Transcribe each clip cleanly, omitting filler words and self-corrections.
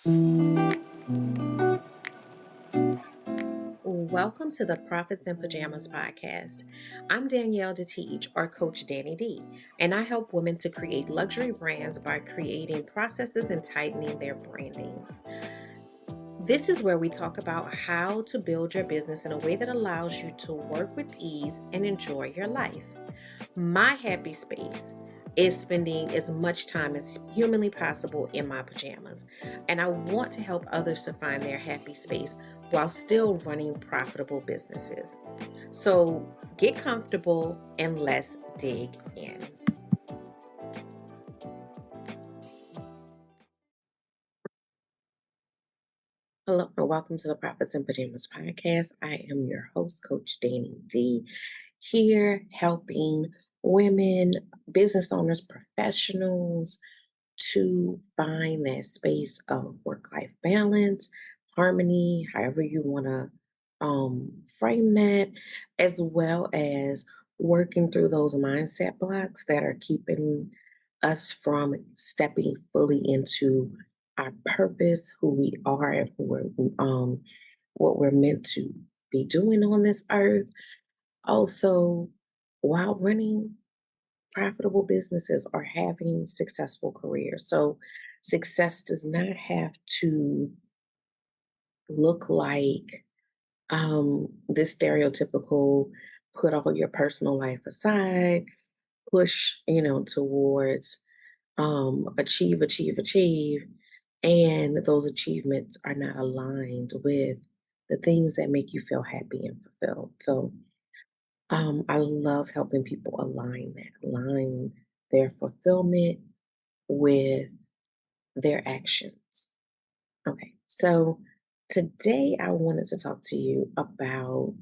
Welcome to the Profits in Pajamas podcast. I'm Danielle D, or Coach Danni D, and I help women to create luxury brands by creating processes and tightening their branding. This is where we talk about how to build your business in a way that allows you to work with ease and enjoy your life. My happy space is spending as much time as humanly possible in my pajamas. And I want to help others to find their happy space while still running profitable businesses. So get comfortable and let's dig in. Hello and welcome to the Profits in Pajamas podcast. I am your host, Coach Danni D, here helping women, business owners, professionals to find that space of work-life balance, harmony, however you want to frame that, as well as working through those mindset blocks that are keeping us from stepping fully into our purpose, who we are, and what we're meant to be doing on this earth. Also, while running profitable businesses or having successful careers. So, success does not have to look like this stereotypical put all your personal life aside, push, towards achieve, and those achievements are not aligned with the things that make you feel happy and fulfilled. So, I love helping people align their fulfillment with their actions. Okay, so today I wanted to talk to you about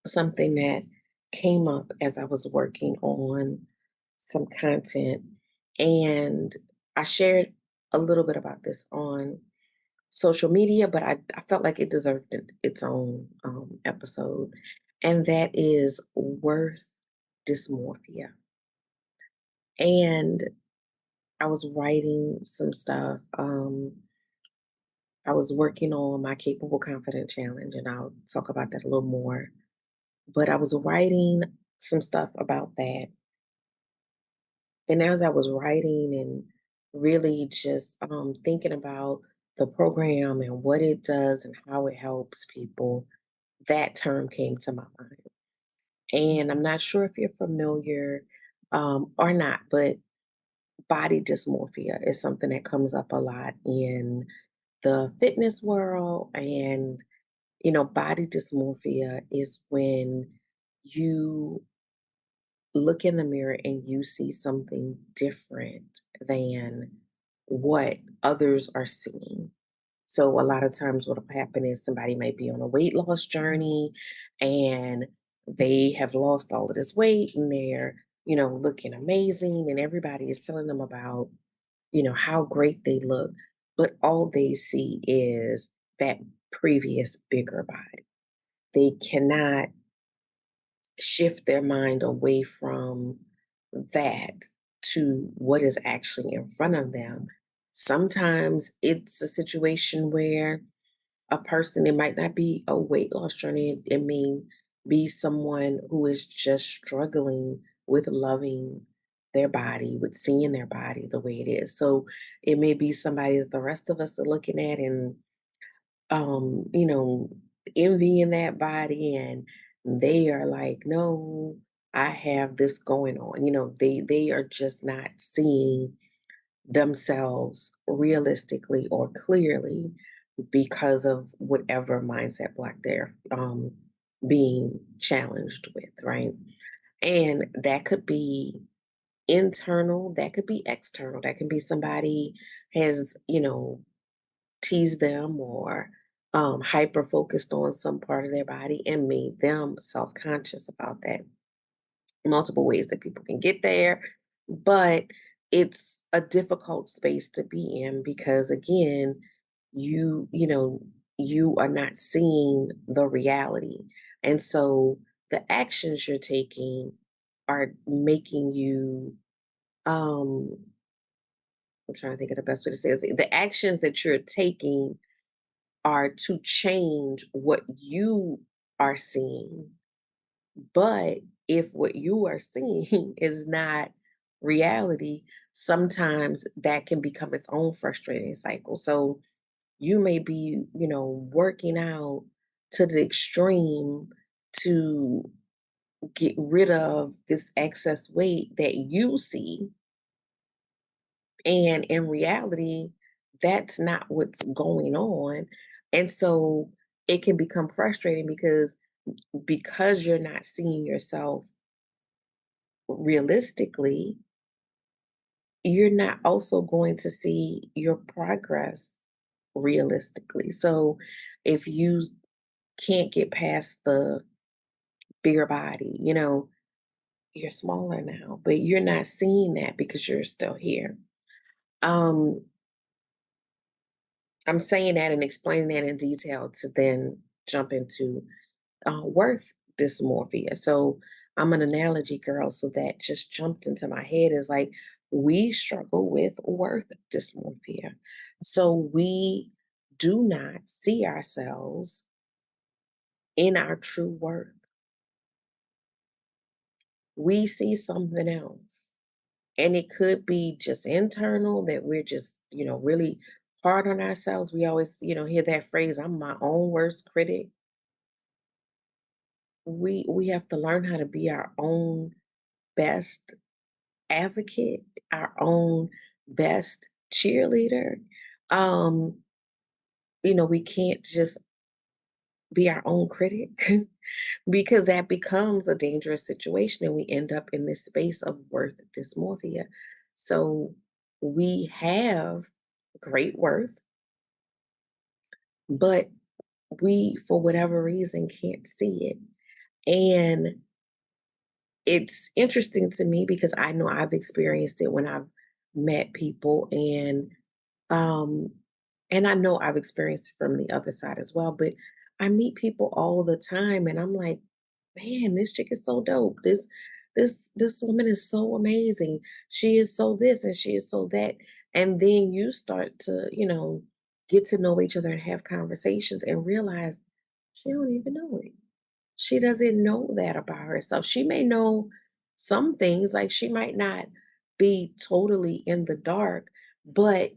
something that came up as I was working on some content, and I shared a little bit about this on social media, but I felt like it deserved its own episode, and that is worth dysmorphia. And I was writing some stuff. I was working on my Capable Confident Challenge, and I'll talk about that a little more. But I was writing some stuff about that. And as I was writing and really just thinking about the program and what it does and how it helps people, that term came to my mind. And I'm not sure if you're familiar or not, but body dysmorphia is something that comes up a lot in the fitness world. And body dysmorphia is when you look in the mirror and you see something different than what others are seeing. So a lot of times what will happen is somebody might be on a weight loss journey and they have lost all of this weight and they're, looking amazing, and everybody is telling them about, how great they look, but all they see is that previous bigger body. They cannot shift their mind away from that to what is actually in front of them. Sometimes it's a situation where a person, it might not be a weight loss journey, it may be someone who is just struggling with loving their body, with seeing their body the way it is. So it may be somebody that the rest of us are looking at and um, you know, envying that body, and they are like, no, I have this going on. They are just not seeing themselves realistically or clearly because of whatever mindset block they're being challenged with, right? And that could be internal, that could be external, that can be somebody has, teased them or hyper focused on some part of their body and made them self conscious about that. Multiple ways that people can get there, but it's a difficult space to be in because, again, you are not seeing the reality. And so the actions you're taking are making you um I'm trying to think of the best way to say this. The actions that you're taking are to change what you are seeing. But if what you are seeing is not reality, sometimes that can become its own frustrating cycle. So you may be, working out to the extreme to get rid of this excess weight that you see. And in reality, that's not what's going on. And so it can become frustrating because you're not seeing yourself realistically, you're not also going to see your progress realistically. So if you can't get past the bigger body, you're smaller now, but you're not seeing that because you're still here. Um, I'm saying that and explaining that in detail to then jump into worth dysmorphia. So I'm an analogy girl, so that just jumped into my head is like we struggle with worth dysmorphia. So we do not see ourselves in our true worth. We see something else. And it could be just internal that we're just, really hard on ourselves. We always, hear that phrase, I'm my own worst critic. We have to learn how to be our own best advocate, our own best cheerleader. Um, we can't just be our own critic because that becomes a dangerous situation and we end up in this space of worth dysmorphia. So we have great worth, but we, for whatever reason, can't see it. And it's interesting to me because I know I've experienced it when I've met people um and I know I've experienced it from the other side as well, but I meet people all the time and I'm like, man, this chick is so dope. This woman is so amazing. She is so this and she is so that. And then you start to, get to know each other and have conversations and realize she don't even know it. She doesn't know that about herself. She may know some things, like she might not be totally in the dark, but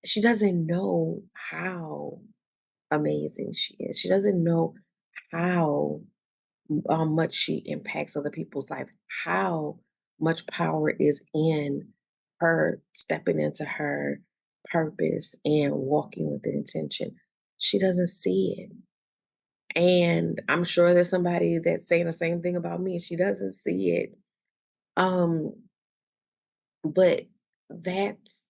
she doesn't know how amazing she is. She doesn't know how much she impacts other people's life, how much power is in her stepping into her purpose and walking with intention. She doesn't see it. And I'm sure there's somebody that's saying the same thing about me. She doesn't see it. Um, but that's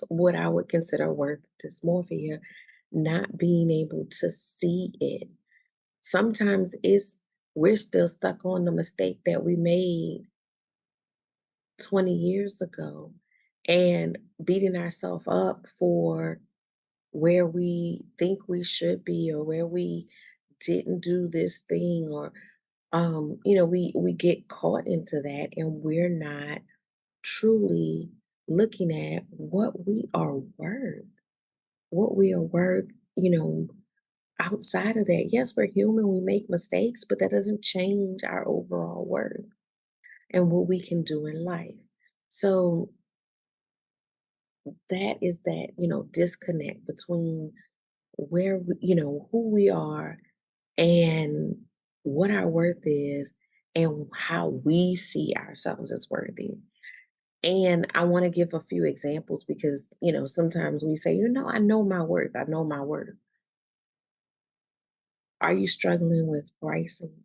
what I would consider worth dysmorphia, not being able to see it. Sometimes we're still stuck on the mistake that we made 20 years ago and beating ourselves up for where we think we should be or where we didn't do this thing or we get caught into that and we're not truly looking at what we are worth, outside of that. Yes, we're human, we make mistakes, but that doesn't change our overall worth and what we can do in life. So that is that, disconnect between who we are and what our worth is and how we see ourselves as worthy. And I want to give a few examples because, sometimes we say, I know my worth. I know my worth. Are you struggling with pricing?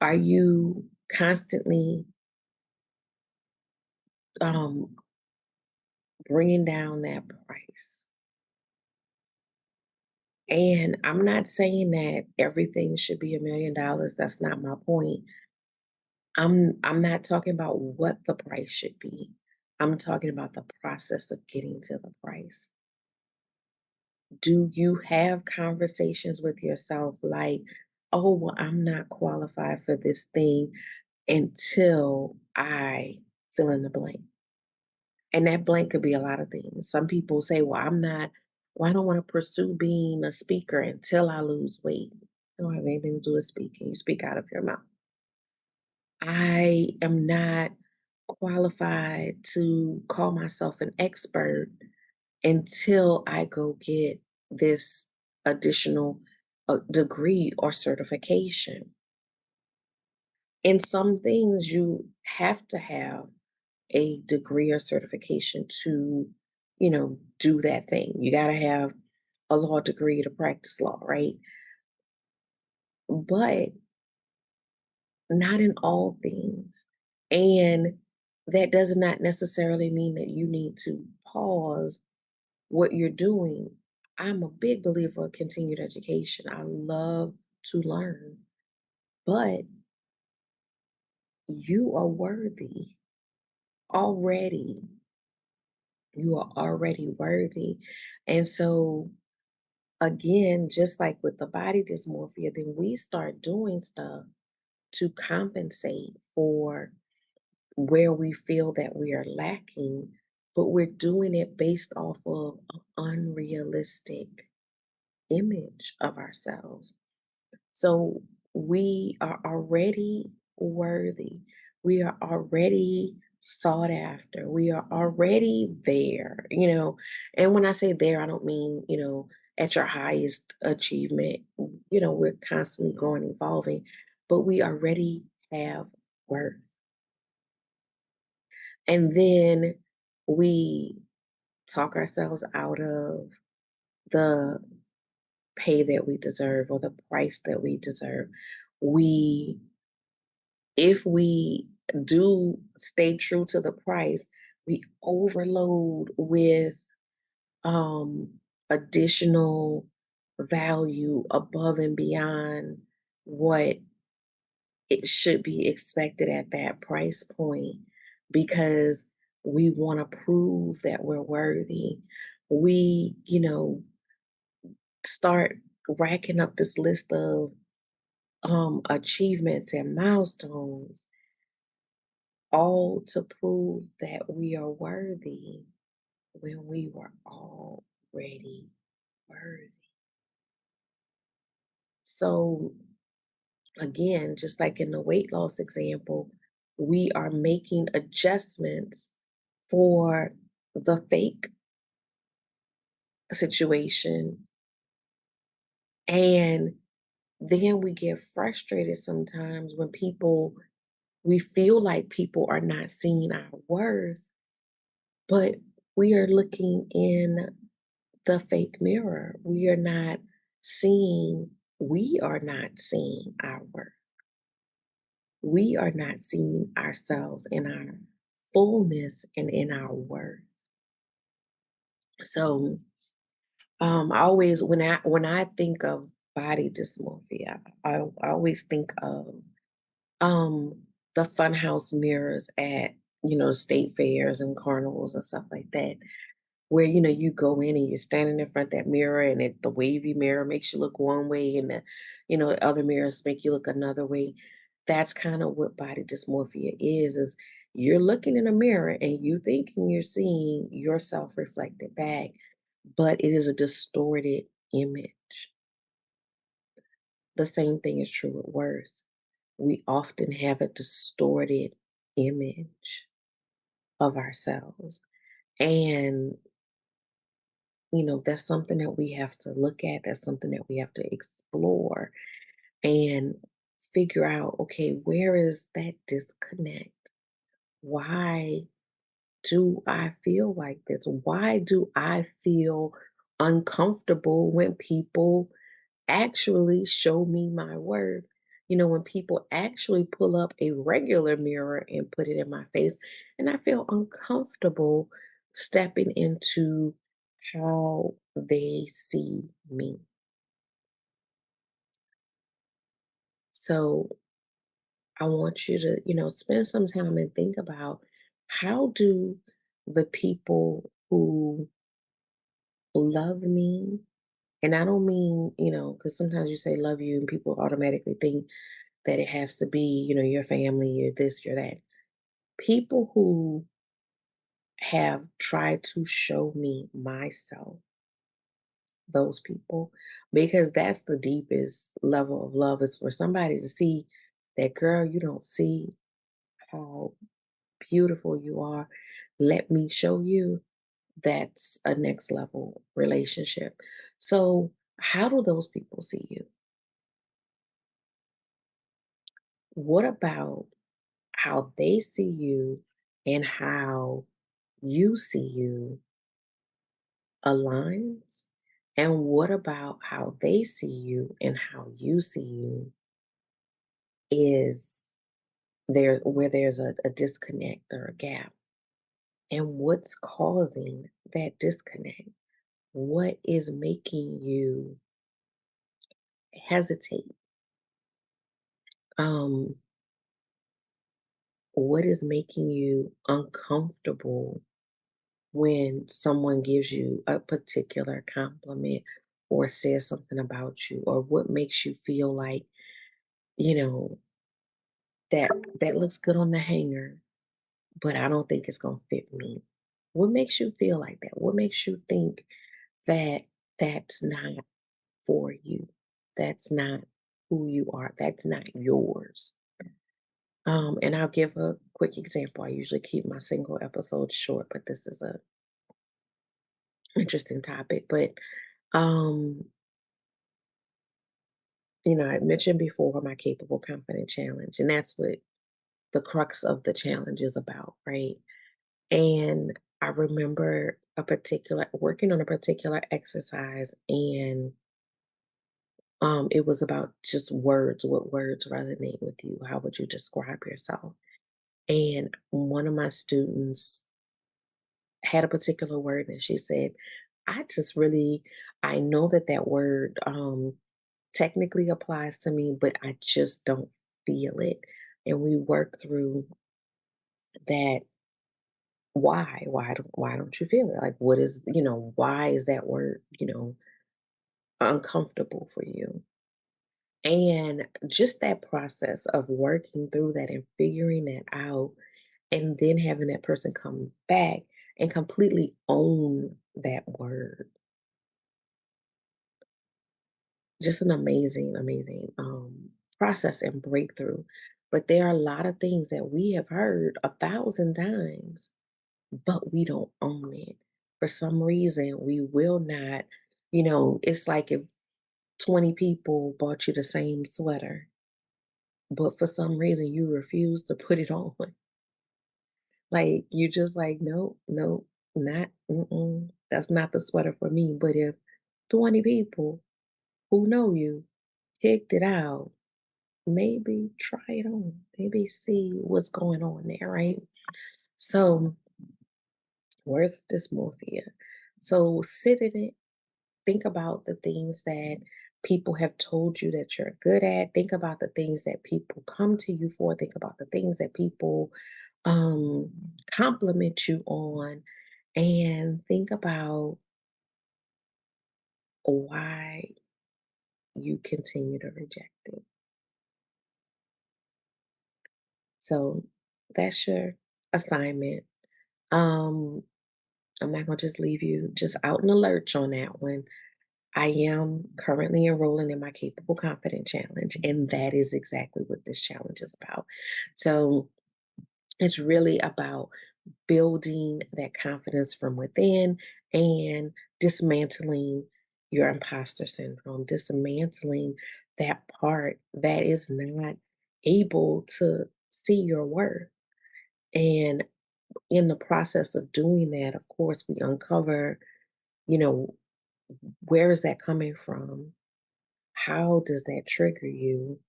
Are you constantly um, bringing down that price? And I'm not saying that everything should be $1 million. That's not my point. I'm not talking about what the price should be. I'm talking about the process of getting to the price. Do you have conversations with yourself like, oh, well, I'm not qualified for this thing? until I fill in the blank. And that blank could be a lot of things. Some people say, well, well, I don't want to pursue being a speaker until I lose weight. It don't have anything to do with speaking. You speak out of your mouth. I am not qualified to call myself an expert until I go get this additional degree or certification. In some things, you have to have a degree or certification to, do that thing. You got to have a law degree to practice law, right? But not in all things. And that does not necessarily mean that you need to pause what you're doing. I'm a big believer of continued education. I love to learn, but you are worthy already. You are already worthy. And so, again, just like with the body dysmorphia, then we start doing stuff to compensate for where we feel that we are lacking, but we're doing it based off of an unrealistic image of ourselves. So we are already worthy. We are already sought after. We are already there, And when I say there, I don't mean, at your highest achievement. We're constantly growing, evolving, but we already have worth. And then we talk ourselves out of the pay that we deserve or the price that we deserve. We, if we do stay true to the price, we overload with um, additional value above and beyond what it should be expected at that price point because we want to prove that we're worthy. We, start racking up this list of achievements and milestones, all to prove that we are worthy when we were already worthy. So, again, just like in the weight loss example, we are making adjustments for the fake situation. And then we get frustrated sometimes when we feel like people are not seeing our worth, but we are looking in the fake mirror. We are not seeing our worth. We are not seeing ourselves in our fullness and in our worth. So I always when I think of body dysmorphia, I always think of um the funhouse mirrors at state fairs and carnivals and stuff like that, where you go in and you're standing in front of that mirror, and the wavy mirror makes you look one way, and the other mirrors make you look another way. That's kind of what body dysmorphia is you're looking in a mirror and you thinking you're seeing yourself reflected back, but it is a distorted image. The same thing is true with worth. We often have a distorted image of ourselves. And, that's something that we have to look at. That's something that we have to explore and figure out, okay, where is that disconnect? Why do I feel like this? Why do I feel uncomfortable when people actually show me my worth? When people actually pull up a regular mirror and put it in my face, and I feel uncomfortable stepping into how they see me. So I want you to, spend some time and think about how do the people who love me, and I don't mean, because sometimes you say love you and people automatically think that it has to be, your family, you're this, you're that. People who have tried to show me myself, those people, because that's the deepest level of love is for somebody to see that girl, you don't see how beautiful you are. Let me show you. That's a next level relationship. So, how do those people see you? What about how they see you and how you see you aligns? And what about how they see you and how you see you is there where there's a disconnect or a gap? And what's causing that disconnect? What is making you hesitate? Um, what is making you uncomfortable when someone gives you a particular compliment or says something about you? Or what makes you feel like, you know, that that looks good on the hanger, but I don't think it's gonna fit me? What makes you feel like that? What makes you think that that's not for you? That's not who you are. That's not yours. And I'll give a quick example. I usually keep my single episodes short, but this is a interesting topic. But um, I mentioned before my capable confident challenge, and that's what the crux of the challenge is about, right? And I remember a particular working on a particular exercise, and it was about just words. What words resonate with you? How would you describe yourself? And one of my students had a particular word, and she said, I just really, I know that that word technically applies to me, but I just don't feel it. And we worked through that. Why don't you feel it? Like, what is, why is that word, uncomfortable for you? And just that process of working through that and figuring that out, and then having that person come back and completely own that word. Just an amazing, amazing process and breakthrough. But there are a lot of things that we have heard 1,000 times, but we don't own it. For some reason, we will not, it's like if 20 people bought you the same sweater, but for some reason you refuse to put it on. Like, you just like, nope, nope, not, that's not the sweater for me. But if 20 people who know you picked it out, maybe try it on, maybe see what's going on there, right? So, worth dysmorphia. So, sit in it, think about the things that people have told you that you're good at, think about the things that people come to you for, think about the things that people um, compliment you on, and think about why you continue to reject it. So, that's your assignment. Um, I'm not gonna just leave you just out in the lurch on that one. I am currently enrolling in my Capable Confident Challenge, and that is exactly what this challenge is about. So it's really about building that confidence from within and dismantling your imposter syndrome, dismantling that part that is not able to see your worth. And in the process of doing that, of course, we uncover, you know, where is that coming from? How does that trigger you?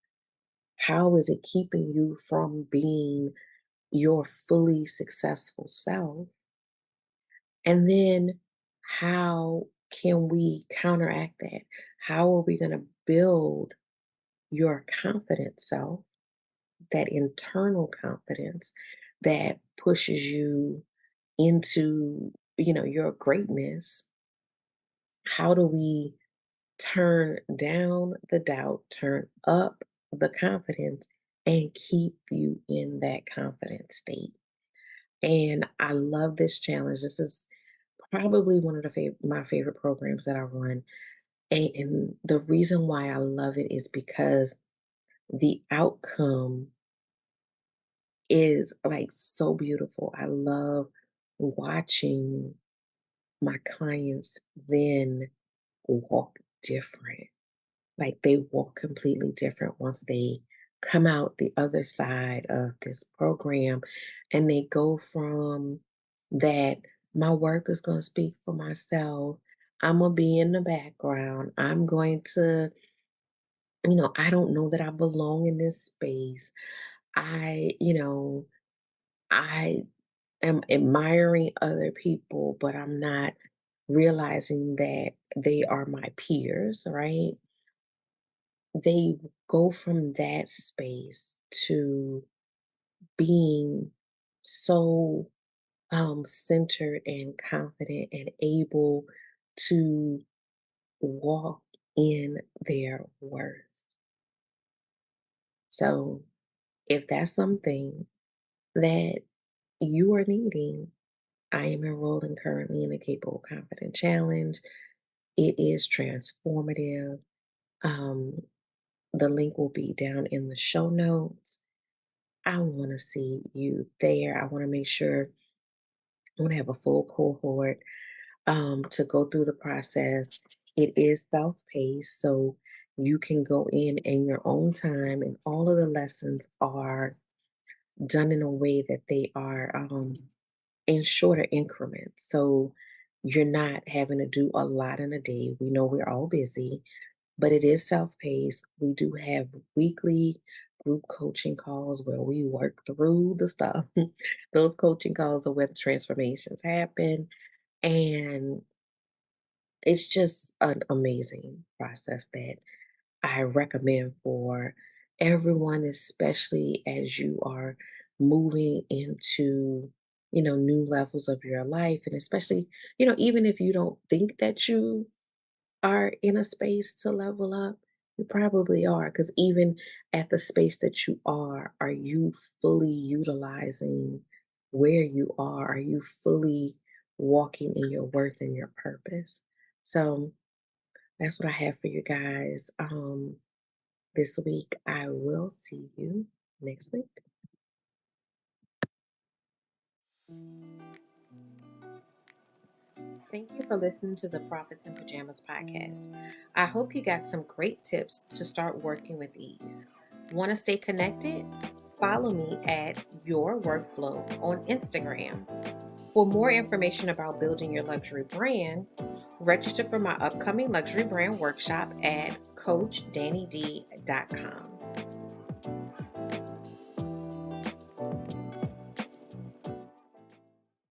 How is it keeping you from being your fully successful self? And then how can we counteract that? How are we going to build your confident self, that internal confidence that pushes you into, your greatness? How do we turn down the doubt, turn up the confidence and keep you in that confident state. And I love this challenge. This is probably one of my favorite programs that I run. And the reason why I love it is because the outcome is like so beautiful. I love watching my clients then walk different. Like they walk completely different once they come out the other side of this program and they go from that my work is going to speak for myself. I'm going to be in the background. I'm going to, I don't know that I belong in this space. I am admiring other people, but I'm not realizing that they are my peers, right? They go from that space to being so centered and confident and able to walk in their worth. So, if that's something that you are needing, I am enrolling currently in the Capable Confident Challenge. It is transformative. Um, the link will be down in the show notes. I want to see you there. I want to make sure I want to have a full cohort to go through the process. It is self paced, so you can go in your own time, and all of the lessons are done in a way that they are in shorter increments. So you're not having to do a lot in a day. We know we're all busy, but it is self paced. We do have weekly group coaching calls where we work through the stuff. Those coaching calls are where the transformations happen. And it's just an amazing process that I recommend for everyone, especially as you are moving into, new levels of your life. And especially, even if you don't think that you are in a space to level up, you probably are. Because even at the space that you are you fully utilizing where you are? Are you fully walking in your worth and your purpose? So that's what I have for you guys this week. I will see you next week. Thank you for listening to the Prophets in Pajamas podcast. I hope you got some great tips to start working with ease. Want to stay connected? Follow me at Your Workflow on Instagram. For more information about building your luxury brand, register for my upcoming luxury brand workshop at CoachDanniD.com.